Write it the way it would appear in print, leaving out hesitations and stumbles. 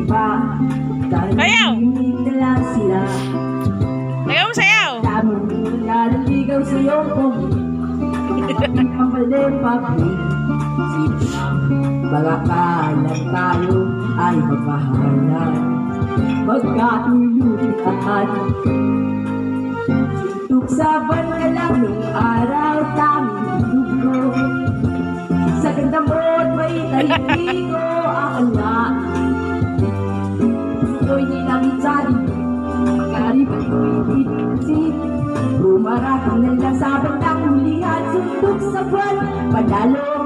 pa. Sayaw! Na lang sila. Sayaw mo, sayaw! Daming naliligaw sa iyong pogi. Ang mali-papi. Mga kalan tayo ay magpahalan. Magkatulutan. Sintok sa bangalang nung araw taming dugo. Sa ganda mo at may taligo ako nga. Ako'y nilang sali. Karibay ko'y itisip. Rumaratang ng lasabang na kulihan. Suntok sa buwan. Panalo